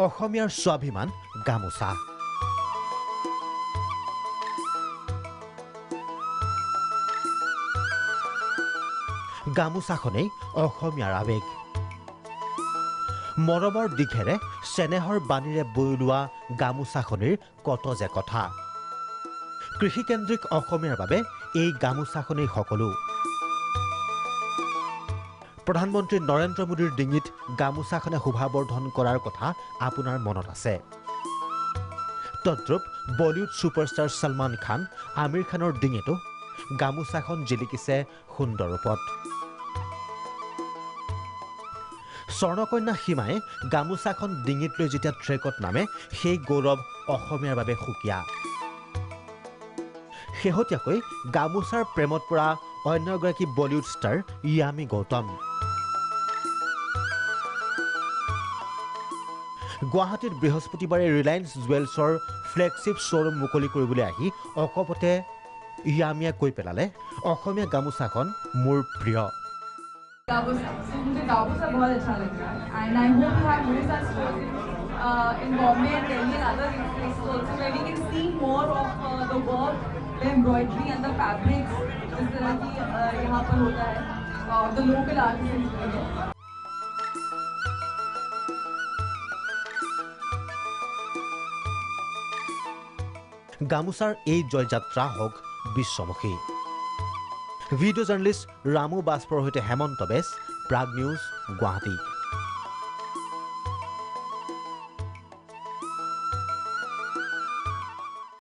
অসমীয়াৰ স্বাভিমান গামোচা গামোচাখনেই অসমীয়াৰ আৱেগ মৰমৰ দিঘেৰে চেনেহৰ বাণীৰে বৈ লোৱা গামোচাখনিৰ কত যে কথা কৃষিকেন্দ্ৰিক অসমীয়াৰ বাবে এই গামোচাখনেই সকলো প্ৰধানমন্ত্ৰী নৰেন্দ্ৰ মোদীৰ ডিঙিত গামোচাখনে শোভাবৰ্ধন কৰাৰ কথা আপোনাৰ মনত আছে তদ্ৰুপ বলিউড সুপাৰষ্টাৰ সলমান খান আমিৰ খানৰ ডিঙিতো গামোচাখন জিলিকিছে সুন্দৰ ৰূপত স্বৰ্ণকন্যা সীমাই গামোচাখন ডিঙিত লৈ যেতিয়া ট্ৰেকত নামে সেই গৌৰৱ অসমীয়াৰ বাবে সুকীয়া শেহতীয়াকৈ গামোচাৰ প্ৰেমত পৰা অন্য এগৰাকী বলিউড ষ্টাৰ ইয়ামি গৌতম গুৱাহাটীত বৃহস্পতিবাৰে ৰিলায়েন্স জুৱেলছৰ ফ্লেগশ্বিপ শ্ব'ৰুম মুকলি কৰিবলৈ আহি অকপতে ইয়ামিয়ে কৈ পেলালে অসমীয়া গামোচাখন মোৰ প্ৰিয় मुझे गामोसा बहुत अच्छा लगता है and I hope you have more such stores in Bombay and Delhi and other places also where we can see more of the work, the embroidery and the fabrics जिस तरह की यहाँ पर होता है the local artisans है গামোচাৰ এই জয়যাত্ৰা হওক বিশ্বমুখী video' journalist Ramu বাজপৰৰ সৈতে হেমন্ত বেছ প্ৰাগ নিউজ গুৱাহাটী